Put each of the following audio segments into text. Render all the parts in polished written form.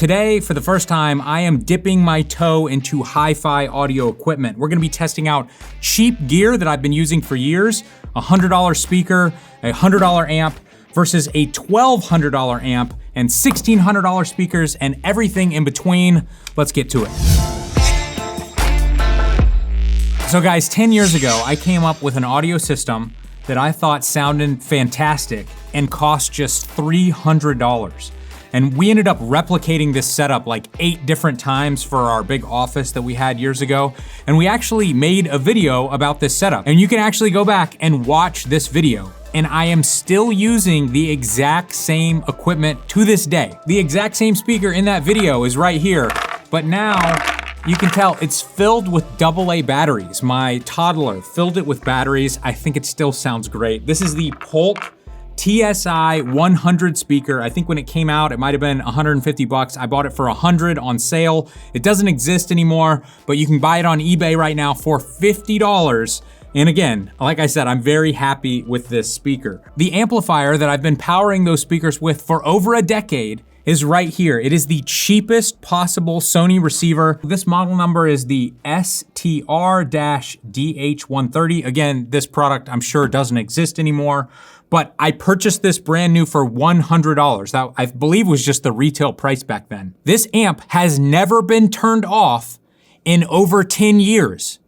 Today, for the first time, I am dipping my toe into hi-fi audio equipment. We're gonna be testing out cheap gear that I've been using for years, a $100 speaker, a $100 amp, versus a $1,200 amp, and $1,600 speakers, and everything in between. Let's get to it. So guys, 10 years ago, I came up with an audio system that I thought sounded fantastic and cost just $300. And we ended up replicating this setup like 8 different times for our big office that we had years ago. And we actually made a video about this setup. And you can actually go back and watch this video. And I am still using the exact same equipment to this day. The exact same speaker in that video is right here. But now you can tell it's filled with AA batteries. My toddler filled it with batteries. I think it still sounds great. This is the Polk TSI 100 speaker. I think when it came out, it might've been 150 bucks. I bought it for 100 on sale. It doesn't exist anymore, but you can buy it on eBay right now for $50. And again, like I said, I'm very happy with this speaker. The amplifier that I've been powering those speakers with for over a decade is right here. It is the cheapest possible Sony receiver. This model number is the STR-DH130. Again, this product I'm sure doesn't exist anymore, but I purchased this brand new for $100. That I believe was just the retail price back then. This amp has never been turned off in over 10 years.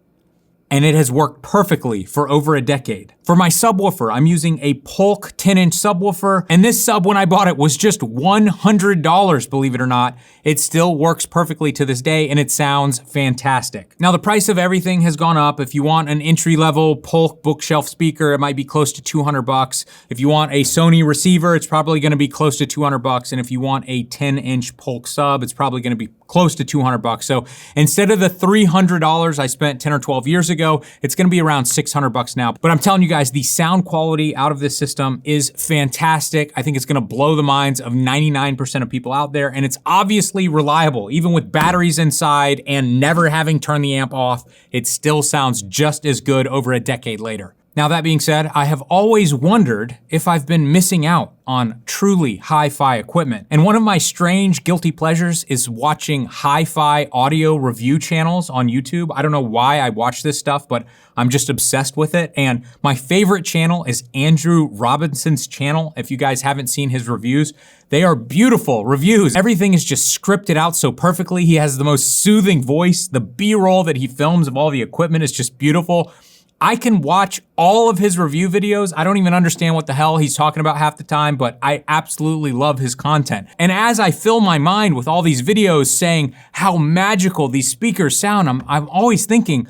And it has worked perfectly for over a decade. For my subwoofer, I'm using a Polk 10-inch subwoofer, and this sub, when I bought it, was just $100, believe it or not. It still works perfectly to this day, and it sounds fantastic. Now, the price of everything has gone up. If you want an entry-level Polk bookshelf speaker, it might be close to 200 bucks. If you want a Sony receiver, it's probably gonna be close to 200 bucks, and if you want a 10-inch Polk sub, it's probably gonna be close to 200 bucks. So instead of the $300 I spent 10 or 12 years ago, it's gonna be around 600 bucks now. But I'm telling you guys, the sound quality out of this system is fantastic. I think it's gonna blow the minds of 99% of people out there, and it's obviously reliable. Even with batteries inside and never having turned the amp off, it still sounds just as good over a decade later. Now, that being said, I have always wondered if I've been missing out on truly hi-fi equipment. And one of my strange guilty pleasures is watching hi-fi audio review channels on YouTube. I don't know why I watch this stuff, but I'm just obsessed with it. And my favorite channel is Andrew Robinson's channel. If you guys haven't seen his reviews, they are beautiful reviews. Everything is just scripted out so perfectly. He has the most soothing voice. The B-roll that he films of all the equipment is just beautiful. I can watch all of his review videos. I don't even understand what the hell he's talking about half the time, but I absolutely love his content. And as I fill my mind with all these videos saying how magical these speakers sound, I'm always thinking,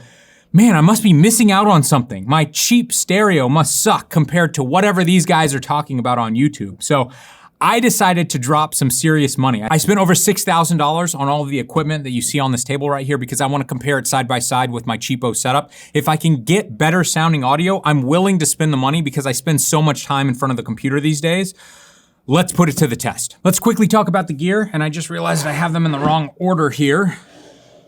man, I must be missing out on something. My cheap stereo must suck compared to whatever these guys are talking about on YouTube. So I decided to drop some serious money. I spent over $6,000 on all of the equipment that you see on this table right here because I want to compare it side by side with my cheapo setup. If I can get better sounding audio, I'm willing to spend the money because I spend so much time in front of the computer these days. Let's put it to the test. Let's quickly talk about the gear, and I just realized I have them in the wrong order here.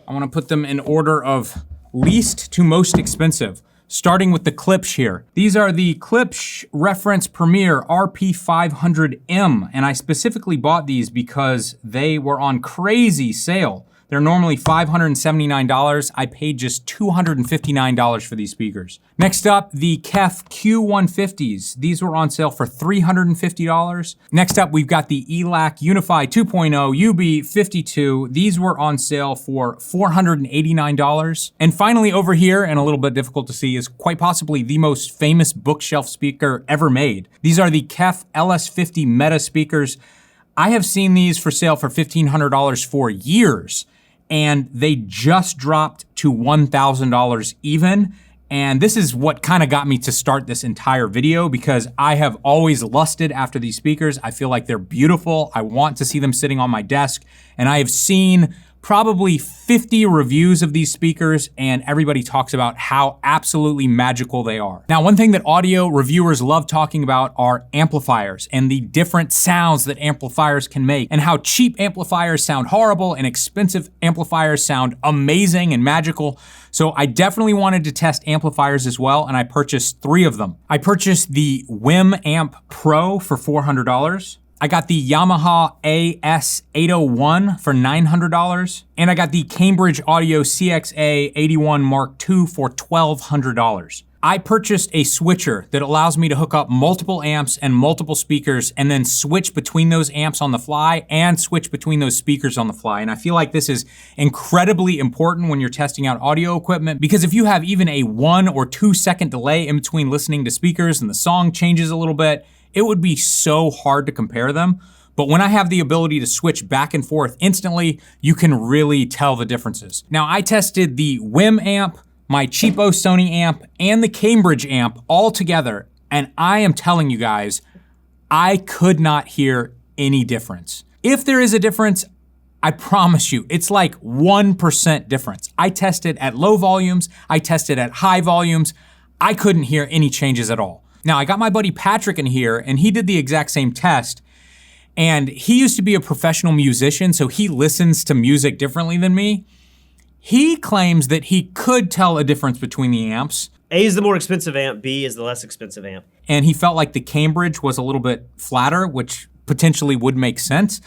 I want to put them in order of least to most expensive. Starting with the Klipsch here. These are the Klipsch Reference Premier RP500M, and I specifically bought these because they were on crazy sale. They're normally $579. I paid just $259 for these speakers. Next up, the KEF Q150s. These were on sale for $350. Next up, we've got the ELAC Unify 2.0 UB52. These were on sale for $489. And finally over here, and a little bit difficult to see, is quite possibly the most famous bookshelf speaker ever made. These are the KEF LS50 Meta speakers. I have seen these for sale for $1,500 for years, and they just dropped to $1,000 even. And this is what kind of got me to start this entire video because I have always lusted after these speakers. I feel like they're beautiful. I want to see them sitting on my desk, and I have seen probably 50 reviews of these speakers, and everybody talks about how absolutely magical they are. Now, one thing that audio reviewers love talking about are amplifiers and the different sounds that amplifiers can make, and how cheap amplifiers sound horrible and expensive amplifiers sound amazing and magical. So I definitely wanted to test amplifiers as well, and I purchased 3 of them. I purchased the WIM Amp Pro for $400. I got the Yamaha AS801 for $900, and I got the Cambridge Audio CXA81 Mark II for $1,200. I purchased a switcher that allows me to hook up multiple amps and multiple speakers and then switch between those amps on the fly and switch between those speakers on the fly. And I feel like this is incredibly important when you're testing out audio equipment, because if you have even a 1 or 2 second delay in between listening to speakers and the song changes a little bit, it would be so hard to compare them. But when I have the ability to switch back and forth instantly, you can really tell the differences. Now, I tested the WIM amp, my cheapo Sony amp, and the Cambridge amp all together, and I am telling you guys, I could not hear any difference. If there is a difference, I promise you, it's like 1% difference. I tested at low volumes, I tested at high volumes, I couldn't hear any changes at all. Now, I got my buddy Patrick in here, and he did the exact same test, and he used to be a professional musician, so he listens to music differently than me. He claims that he could tell a difference between the amps. A is the more expensive amp, B is the less expensive amp. And he felt like the Cambridge was a little bit flatter, which potentially would make sense,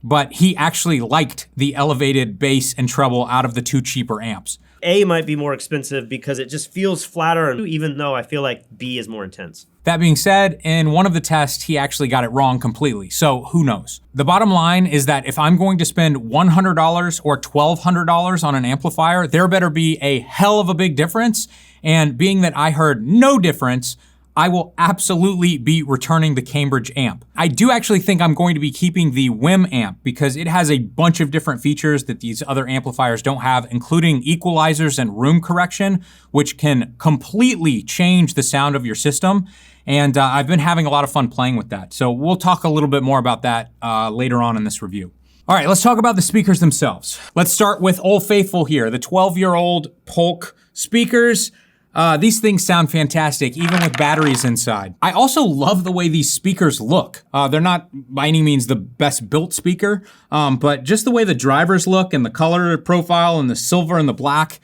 but he actually liked the elevated bass and treble out of the two cheaper amps. A might be more expensive because it just feels flatter, even though I feel like B is more intense. That being said, in one of the tests, he actually got it wrong completely, so who knows? The bottom line is that if I'm going to spend $100 or $1,200 on an amplifier, there better be a hell of a big difference, and being that I heard no difference, I will absolutely be returning the Cambridge amp. I do actually think I'm going to be keeping the WIM amp because it has a bunch of different features that these other amplifiers don't have, including equalizers and room correction, which can completely change the sound of your system. And I've been having a lot of fun playing with that. So we'll talk a little bit more about that later on in this review. All right, let's talk about the speakers themselves. Let's start with Old Faithful here, the 12-year-old Polk speakers. These things sound fantastic, even with batteries inside. I also love the way these speakers look. They're not by any means the best built speaker, but just the way the drivers look and the color profile and the silver and the black,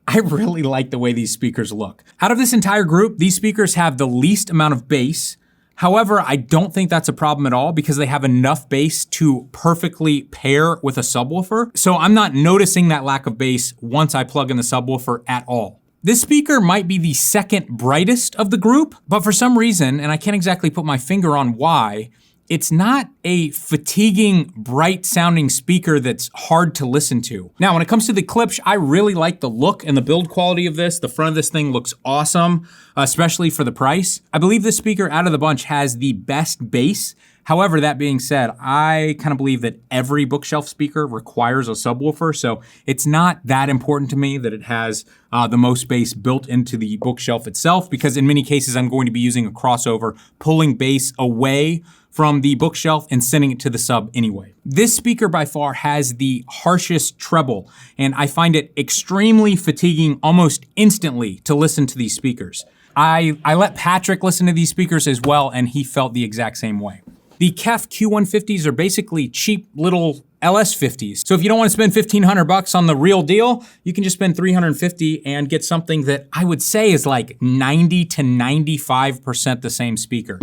I really like the way these speakers look. Out of this entire group, these speakers have the least amount of bass. However, I don't think that's a problem at all because they have enough bass to perfectly pair with a subwoofer. So I'm not noticing that lack of bass once I plug in the subwoofer at all. This speaker might be the second brightest of the group, but for some reason, and I can't exactly put my finger on why, it's not a fatiguing, bright sounding speaker that's hard to listen to. Now, when it comes to the Klipsch, I really like the look and the build quality of this. The front of this thing looks awesome, especially for the price. I believe this speaker out of the bunch has the best bass. However, that being said, I kind of believe that every bookshelf speaker requires a subwoofer, so it's not that important to me that it has the most bass built into the bookshelf itself, because in many cases I'm going to be using a crossover, pulling bass away from the bookshelf and sending it to the sub anyway. This speaker by far has the harshest treble, and I find it extremely fatiguing almost instantly to listen to these speakers. I let Patrick listen to these speakers as well, and he felt the exact same way. The KEF Q150s are basically cheap little LS50s. So if you don't want to spend $1,500 on the real deal, you can just spend $350 and get something that I would say is like 90 to 95% the same speaker.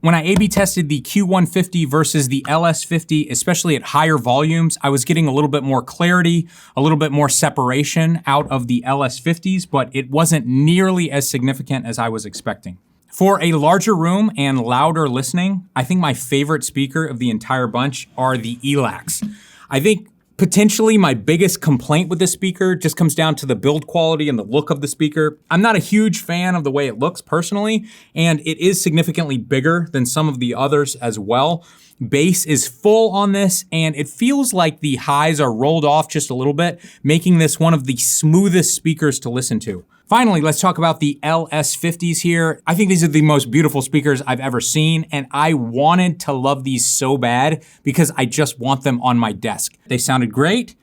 When I A/B tested the Q150 versus the LS50, especially at higher volumes, I was getting a little bit more clarity, a little bit more separation out of the LS50s, but it wasn't nearly as significant as I was expecting. For a larger room and louder listening, I think my favorite speaker of the entire bunch are the ELACs. I think potentially my biggest complaint with this speaker just comes down to the build quality and the look of the speaker. I'm not a huge fan of the way it looks personally, and it is significantly bigger than some of the others as well. Bass is full on this, and it feels like the highs are rolled off just a little bit, making this one of the smoothest speakers to listen to. Finally, let's talk about the LS50s here. I think these are the most beautiful speakers I've ever seen, and I wanted to love these so bad because I just want them on my desk. They sounded great,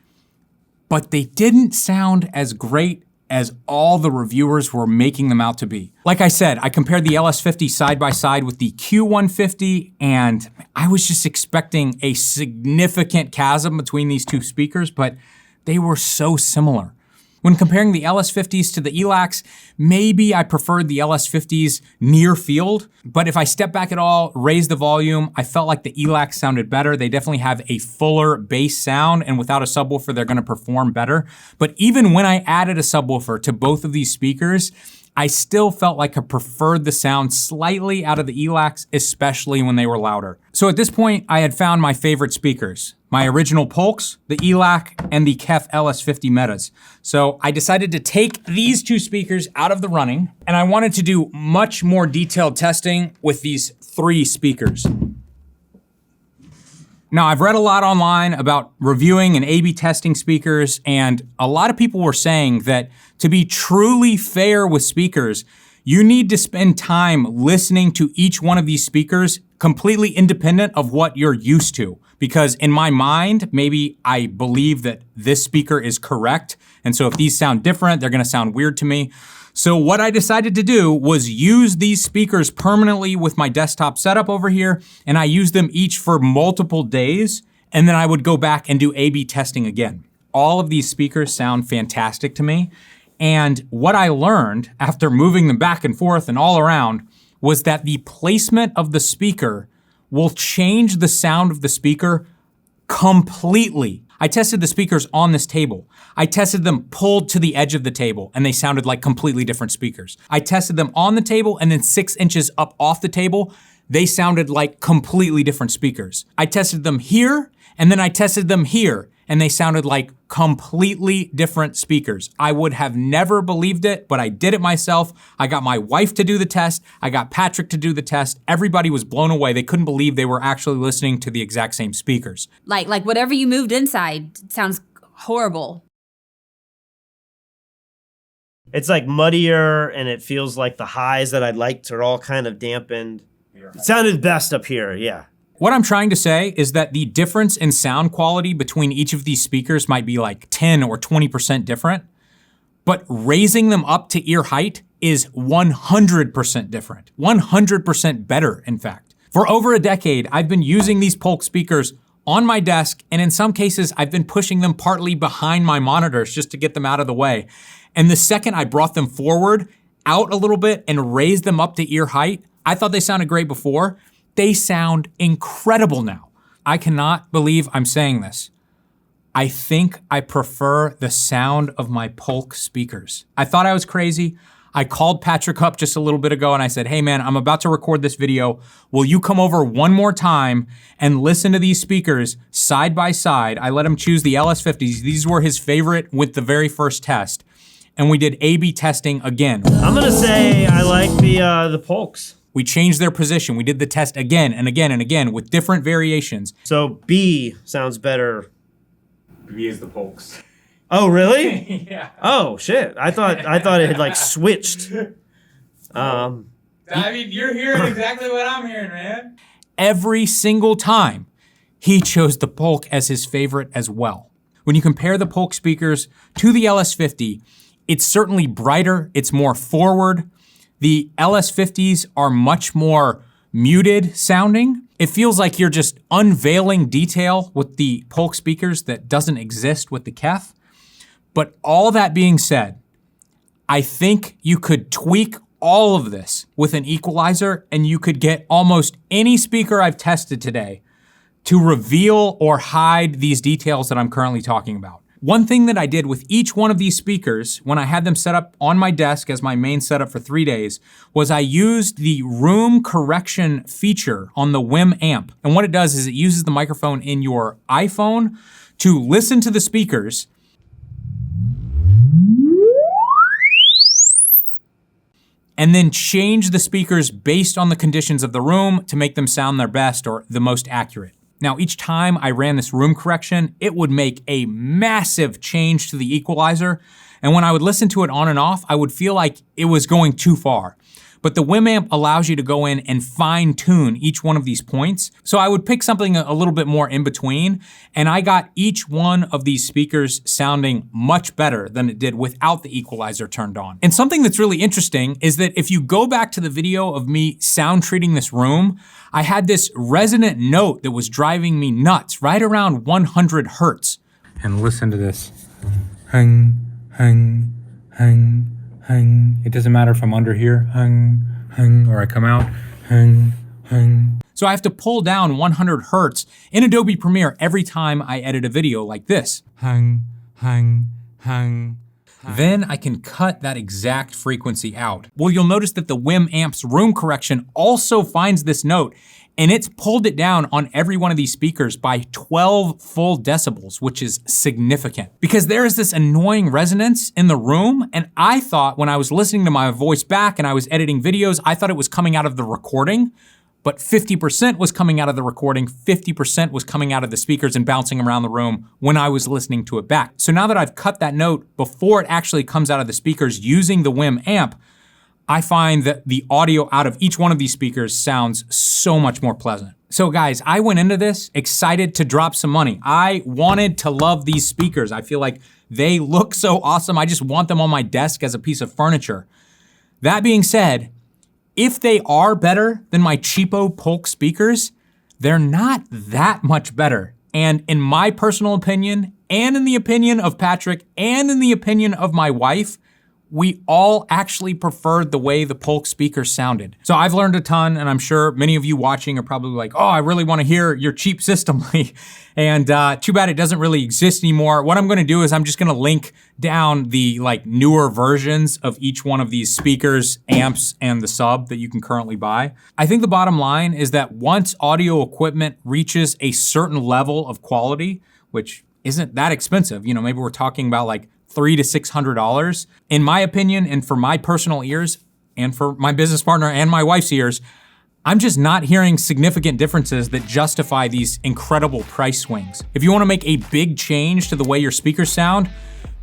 but they didn't sound as great as all the reviewers were making them out to be. Like I said, I compared the LS50 side by side with the Q150, and I was just expecting a significant chasm between these two speakers, but they were so similar. When comparing the LS50s to the ELACs, maybe I preferred the LS50s near field, but if I step back at all, raise the volume, I felt like the ELACs sounded better. They definitely have a fuller bass sound, and without a subwoofer, they're gonna perform better. But even when I added a subwoofer to both of these speakers, I still felt like I preferred the sound slightly out of the ELACs, especially when they were louder. So at this point, I had found my favorite speakers. My original Polks, the ELAC, and the KEF LS50 Metas. So I decided to take these two speakers out of the running, and I wanted to do much more detailed testing with these three speakers. Now, I've read a lot online about reviewing and A/B testing speakers, and a lot of people were saying that to be truly fair with speakers, you need to spend time listening to each one of these speakers completely independent of what you're used to. Because in my mind, maybe I believe that this speaker is correct, and so if these sound different, they're gonna sound weird to me. So what I decided to do was use these speakers permanently with my desktop setup over here, and I used them each for multiple days, and then I would go back and do A/B testing again. All of these speakers sound fantastic to me, and what I learned after moving them back and forth and all around was that the placement of the speaker will change the sound of the speaker completely. I tested the speakers on this table. I tested them pulled to the edge of the table, and they sounded like completely different speakers. I tested them on the table, and then 6 inches up off the table, they sounded like completely different speakers. I tested them here, and then I tested them here, and they sounded like completely different speakers. I would have never believed it, but I did it myself. I got my wife to do the test. I got Patrick to do the test. Everybody was blown away. They couldn't believe they were actually listening to the exact same speakers. Like whatever you moved inside sounds horrible. It's like muddier, and it feels like the highs that I liked are all kind of dampened. It sounded best up here, yeah. What I'm trying to say is that the difference in sound quality between each of these speakers might be like 10 or 20% different, but raising them up to ear height is 100% different, 100% better, in fact. For over a decade, I've been using these Polk speakers on my desk, and in some cases, I've been pushing them partly behind my monitors just to get them out of the way. And the second I brought them forward, out a little bit, and raised them up to ear height, I thought they sounded great before. They sound incredible now. I cannot believe I'm saying this. I think I prefer the sound of my Polk speakers. I thought I was crazy. I called Patrick up just a little bit ago and I said, hey man, I'm about to record this video. Will you come over one more time and listen to these speakers side by side? I let him choose the LS50s. These were his favorite with the very first test. And we did A/B testing again. I'm gonna say I like the Polks. We changed their position. We did the test again and again and again with different variations. So B sounds better. B is the Polks. Oh, really? Yeah. Oh, shit. I thought it had like switched. I mean, you're hearing exactly what I'm hearing, man. Every single time, he chose the Polk as his favorite as well. When you compare the Polk speakers to the LS50, it's certainly brighter, it's more forward. The LS50s are much more muted sounding. It feels like you're just unveiling detail with the Polk speakers that doesn't exist with the KEF. But all that being said, I think you could tweak all of this with an equalizer and you could get almost any speaker I've tested today to reveal or hide these details that I'm currently talking about. One thing that I did with each one of these speakers when I had them set up on my desk as my main setup for 3 days was I used the room correction feature on the WIM amp. And what it does is it uses the microphone in your iPhone to listen to the speakers and then change the speakers based on the conditions of the room to make them sound their best or the most accurate. Now, each time I ran this room correction, it would make a massive change to the equalizer. And when I would listen to it on and off, I would feel like it was going too far. But the WIM amp allows you to go in and fine tune each one of these points. So I would pick something a little bit more in between, and I got each one of these speakers sounding much better than it did without the equalizer turned on. And something that's really interesting is that if you go back to the video of me sound treating this room, I had this resonant note that was driving me nuts, right around 100 hertz. And listen to this. Hang, hung, hung, hung. It doesn't matter if I'm under here, hung, hung, or I come out, hung, hung. So I have to pull down 100 hertz in Adobe Premiere every time I edit a video like this. Hung, hung, hung. Then I can cut that exact frequency out. Well, you'll notice that the WIM Amp's room correction also finds this note, and it's pulled it down on every one of these speakers by 12 full decibels, which is significant. Because there is this annoying resonance in the room, and I thought when I was listening to my voice back and I was editing videos, I thought it was coming out of the recording, but 50% was coming out of the recording, 50% was coming out of the speakers and bouncing around the room when I was listening to it back. So now that I've cut that note before it actually comes out of the speakers using the WIM amp, I find that the audio out of each one of these speakers sounds so much more pleasant. So guys, I went into this excited to drop some money. I wanted to love these speakers. I feel like they look so awesome. I just want them on my desk as a piece of furniture. That being said, if they are better than my cheapo Polk speakers, they're not that much better. And in my personal opinion, and in the opinion of Patrick, and in the opinion of my wife, we all actually preferred the way the Polk speakers sounded. So I've learned a ton, and I'm sure many of you watching are probably like, oh, I really wanna hear your cheap system. And too bad it doesn't really exist anymore. What I'm gonna do is I'm just gonna link down the newer versions of each one of these speakers, amps, and the sub that you can currently buy. I think the bottom line is that once audio equipment reaches a certain level of quality, which isn't that expensive, maybe we're talking about $300 to $600. In my opinion, and for my personal ears, and for my business partner and my wife's ears, I'm just not hearing significant differences that justify these incredible price swings. If you wanna make a big change to the way your speakers sound,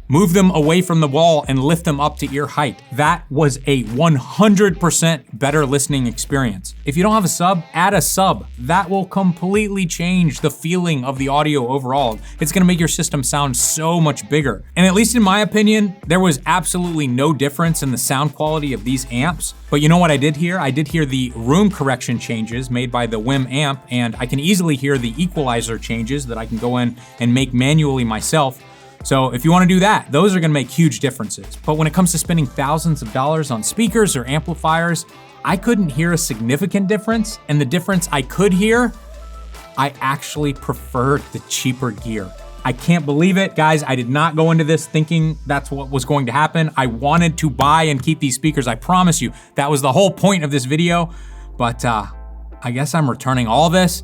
move them away from the wall and lift them up to ear height. That was a 100% better listening experience. If you don't have a sub, add a sub. That will completely change the feeling of the audio overall. It's gonna make your system sound so much bigger. And at least in my opinion, there was absolutely no difference in the sound quality of these amps. But you know what I did hear? I did hear the room correction changes made by the WIM amp, and I can easily hear the equalizer changes that I can go in and make manually myself. So if you wanna do that, those are gonna make huge differences. But when it comes to spending thousands of dollars on speakers or amplifiers, I couldn't hear a significant difference, and the difference I could hear, I actually preferred the cheaper gear. I can't believe it, guys. I did not go into this thinking that's what was going to happen. I wanted to buy and keep these speakers, I promise you. That was the whole point of this video, but I guess I'm returning all this.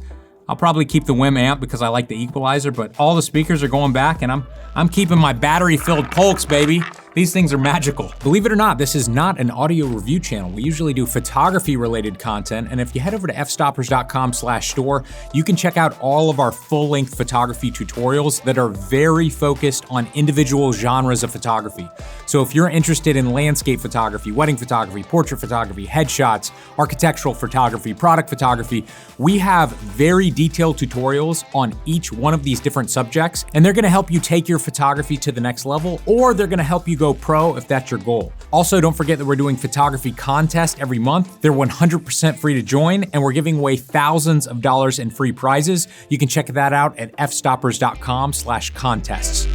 I'll probably keep the WIM amp because I like the equalizer, but all the speakers are going back, and I'm keeping my battery-filled Polks, baby. These things are magical. Believe it or not, this is not an audio review channel. We usually do photography-related content, and if you head over to fstoppers.com/store, you can check out all of our full-length photography tutorials that are very focused on individual genres of photography. So if you're interested in landscape photography, wedding photography, portrait photography, headshots, architectural photography, product photography, we have very detailed tutorials on each one of these different subjects, and they're gonna help you take your photography to the next level, or they're gonna help you go pro if that's your goal. Also, don't forget that we're doing photography contests every month. They're 100% free to join, and we're giving away thousands of dollars in free prizes. You can check that out at fstoppers.com/contests.